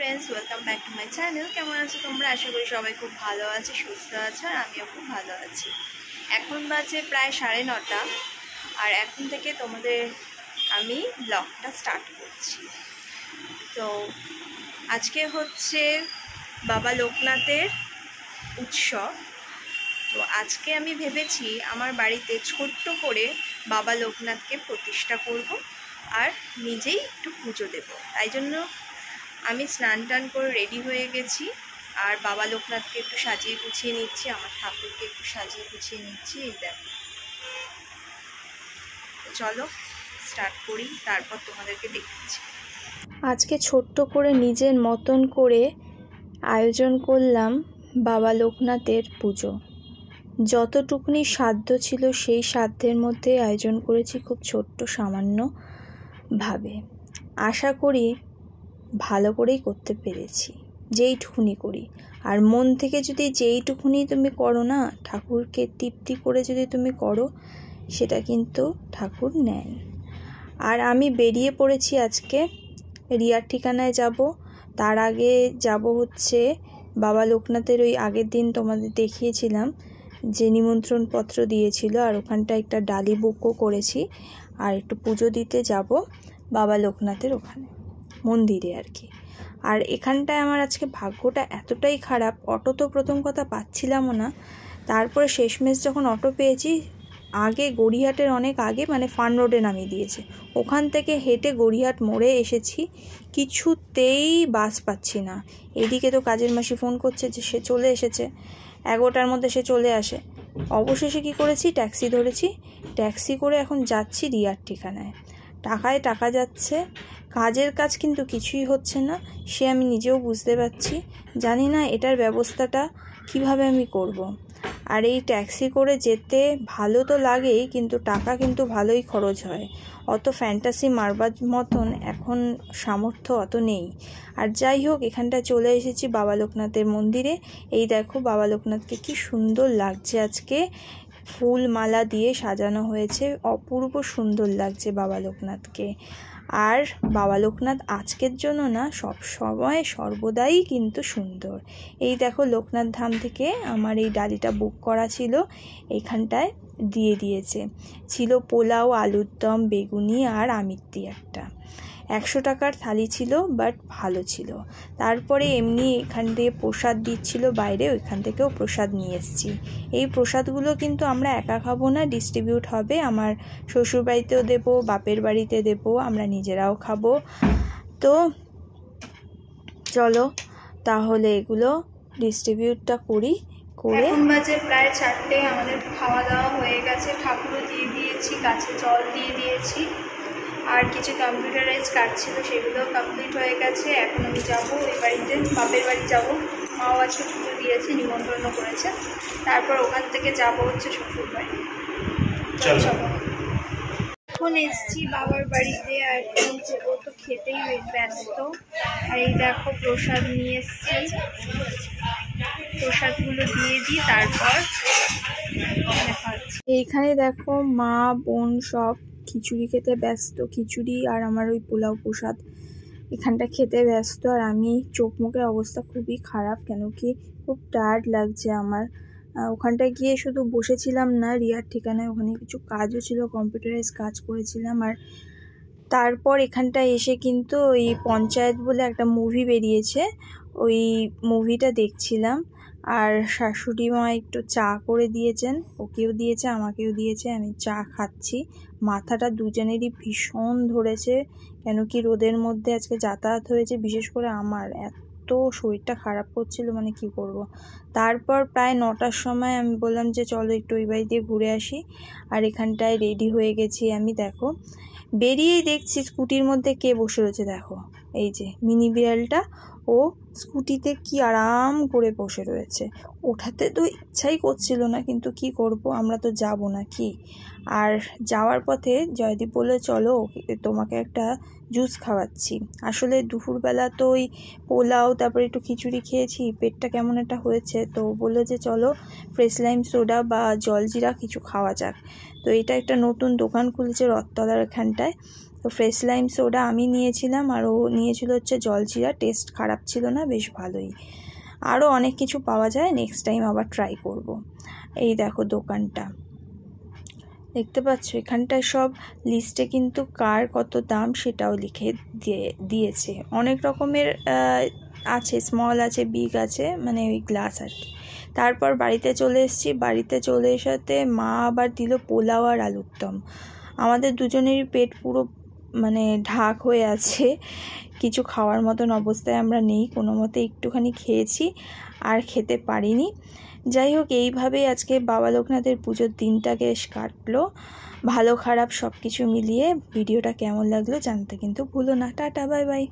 Friends welcome back to my channel केमन आছো তোমরা আশা করি সবাই খুব ভালো আছে সুস্থ আছে আর আমিও খুব ভালো আছি। এখন বাজে প্রায় 9:30 আর এখন থেকে তোমাদের আমি ব্লগটা স্টার্ট করছি। তো আজকে হচ্ছে বাবা লোকনাথের উৎসব। তো আজকে আমি ভেবেছি আমার বাড়িতে ছোট্ট করে বাবা লোকনাথকে প্রতিষ্ঠা করব আর নিজেই একটু পুজো দেব। তাই জন্য আমি স্নান টান করে রেডি হয়ে গেছি আর বাবা লোকনাথকে একটু সাজিয়ে গুছিয়ে নিচ্ছি, আমার ঠাকুরকে একটু সাজিয়ে গুছিয়ে নিচ্ছি। এই দেখো, চলো স্টার্ট করি, তারপর তোমাদেরকে দেখাচ্ছি। আজকে ছোট্ট করে নিজের মতন করে আয়োজন করলাম বাবা লোকনাথের পুজো। যতটুকুনি সাধ্য ছিল সেই সাধ্যের মধ্যে আয়োজন করেছি, খুব ছোট্ট সামান্যভাবে। আশা করি ভালো করেই করতে পেরেছি, যেইটুকুনি করি। আর মন থেকে যদি যেইটুকুনি তুমি করো না, ঠাকুরকে তৃপ্তি করে যদি তুমি করো, সেটা কিন্তু ঠাকুর নেন। আর আমি বেরিয়ে পড়েছি আজকে রিয়ার ঠিকানায় যাব। তার আগে যাব হচ্ছে বাবা লোকনাথের ওই আগের দিন তোমাদের দেখিয়েছিলাম যে নিমন্ত্রণ পত্র দিয়েছিল, আর ওখানটা একটা ডালি বুকও করেছি। আর একটু পুজো দিতে যাব বাবা লোকনাথের ওখানে মন্দিরে আর কি। আর এখানটায় আমার আজকে ভাগ্যটা এতটাই খারাপ, অটো তো প্রথম কথা পাচ্ছিলামও না। তারপরে শেষমেশ যখন অটো পেয়েছি, আগে গড়িয়াহাটের অনেক আগে মানে ফান রোডে নামিয়ে দিয়েছে। ওখান থেকে হেঁটে গড়িয়াহাট মোড়ে এসেছি, কিছুতেই বাস পাচ্ছি না। এদিকে তো কাজের মাসি ফোন করছে যে সে চলে এসেছে, 11টার মধ্যে সে চলে আসে। অবশেষে কি করেছি, ট্যাক্সি ধরেছি। ট্যাক্সি করে এখন যাচ্ছি রিয়ার ঠিকানায়। টাকায় টাকা যাচ্ছে, কাজের কাজ কিন্তু কিছুই হচ্ছে না, সে আমি নিজেও বুঝতে পারছি। জানি না এটার ব্যবস্থাটা কিভাবে আমি করব। আর এই ট্যাক্সি করে যেতে ভালো তো লাগেই, কিন্তু টাকা কিন্তু ভালোই খরচ হয়। অত ফ্যান্টাসি মারবার মতন এখন সামর্থ্য অত নেই। আর যাই হোক, এখানটা চলে এসেছি বাবা লোকনাথের মন্দিরে। এই দেখো বাবা লোকনাথকে কি সুন্দর লাগছে, আজকে ফুল মালা দিয়ে সাজানো হয়েছে, অপূর্ব সুন্দর লাগছে বাবা লোকনাথকে। আর বাবা লোকনাথ আজকের জন্য না, সব সময় সর্বদাই কিন্তু সুন্দর। এই দেখো লোকনাথ ধাম থেকে আমার এই ডালিটা বুক করা ছিল, এইখানটায় দিয়ে দিয়েছে। ছিল পোলাও, আলুর দম, বেগুনি আর আমিত্তি একটা। 100 টাকার থালি ছিল, বাট ভালো ছিল। তারপরে এমনি এখান থেকে প্রসাদ দিচ্ছিল বাইরে, ওইখান থেকেও প্রসাদ নিয়ে এসেছি। এই প্রসাদগুলো কিন্তু আমরা একা খাবো না, ডিস্ট্রিবিউট হবে। আমার শ্বশুর বাড়িতেও দেবো, বাপের বাড়িতে দেবো, আমরা নিজেরাও খাবো। তো চলো তাহলে এগুলো ডিস্ট্রিবিউটটা করি। এখন বাজে প্রায় 4টে, আমাদের খাওয়া দাওয়া হয়ে গেছে, ঠাকুরও দিয়ে দিয়েছি, গাছে জল দিয়ে দিয়েছি, আর কিছু কম্পিউটারাইজ কাজ ছিল সেগুলোও কমপ্লিট হয়ে গেছে। এখন আমি যাবো ওই বাড়িতে, বাপের বাড়ি যাব। মাও আজকে পুজো দিয়েছে, নিমন্ত্রণ করেছে। তারপর ওখান থেকে যাব হচ্ছে শ্বশুর বাড়ি। এখন এসছি বাবার বাড়িতে, আর ও তো খেতেই ব্যস্ত। আর এই দেখো প্রসাদ নিয়ে এসছি, প্রসাদগুলো দিয়ে দিই, তারপর এইখানে দেখো মা বোন সব খিচুড়ি খেতে ব্যস্ত, খিচুড়ি আর আমার ওই পোলাও প্রসাদ এখানটা খেতে ব্যস্ত। আর আমি চোখ মুখের অবস্থা খুবই খারাপ, কেন কি খুব টায়ার্ড লাগছে আমার। ওখানটায় গিয়ে শুধু বসেছিলাম না রিয়ার ঠিকানায়, ওখানে কিছু কাজও ছিল, কম্পিউটারাইজ কাজ করেছিলাম। আর তারপর এখানটায় এসে কিন্তু ওই পঞ্চায়েত বলে একটা মুভি বেরিয়েছে, ওই মুভিটা দেখছিলাম। আর শাশুড়ি মা একটু চা করে দিয়েছেন, ওকেও দিয়েছে আমাকেও দিয়েছে, আমি চা খাচ্ছি। মাথাটা দুজনেরই ভীষণ ধরেছে, কেন কি রোদের মধ্যে আজকে যাতায়াত হয়েছে, বিশেষ করে আমার এত শরীরটা খারাপ করছিল, মানে কি করব। তারপর প্রায় 9টার সময় আমি বললাম যে চলো একটু ওই বাড়ি দিয়ে ঘুরে আসি। আর এখানটায় রেডি হয়ে গেছি আমি। দেখো বেরিয়েই দেখছি স্কুটির মধ্যে কে বসে রয়েছে, দেখো এই যে মিনি বিড়ালটা, ও স্কুটিতে কি আরাম করে বসে রয়েছে। ওঠাতে তো ইচ্ছাই করছিল না, কিন্তু কি করব, আমরা তো যাব না কি। আর যাওয়ার পথে জয়দীপ বলে চলো তোমাকে একটা জুস খাওয়াচ্ছি। আসলে দুপুরবেলা তো ওই পোলাও তারপরে একটু খিচুড়ি খেয়েছি, পেটটা কেমন একটা হয়েছে, তো বললো যে চলো ফ্রেশ লাইম সোডা বা জলজিরা কিছু খাওয়া যাক। তো এটা একটা নতুন দোকান খুলেছে রথতলার এখানটায়, তো ফ্রেশ লাইম সোডা আমি নিয়েছিলাম, আর ও নিয়েছিল হচ্ছে জলজিরা। টেস্ট খারাপ ছিল না, বেশ ভালোই। আরও অনেক কিছু পাওয়া যায়, নেক্সট টাইম আবার ট্রাই করব। এই দেখো দোকানটা, দেখতে পাচ্ছ এখানটায় সব লিস্টে কিন্তু কার কত দাম সেটাও লিখে দিয়েছে। অনেক রকমের আছে, স্মল আছে, বিগ আছে, মানে ওই গ্লাস আর কি। তারপর বাড়িতে চলে এসেছি। বাড়িতে চলে এসাতে মা আবার দিল পোলাও আর আলুর দম। আমাদের দুজনেরই পেট পুরো মানে ঢাক হয়ে আছে, কিছু খাওয়ার মতন অবস্থায় আমরা নেই। কোনো মতে একটুখানি খেয়েছি, আর খেতে পারিনি। যাই হোক, এইভাবেই আজকে বাবা লোকনাথের পুজোর দিনটাকে কাটলো। ভালো খারাপ সব কিছু মিলিয়ে। ভিডিওটা কেমন লাগলো জানতে কিন্তু ভুলো না। Tata, bye bye.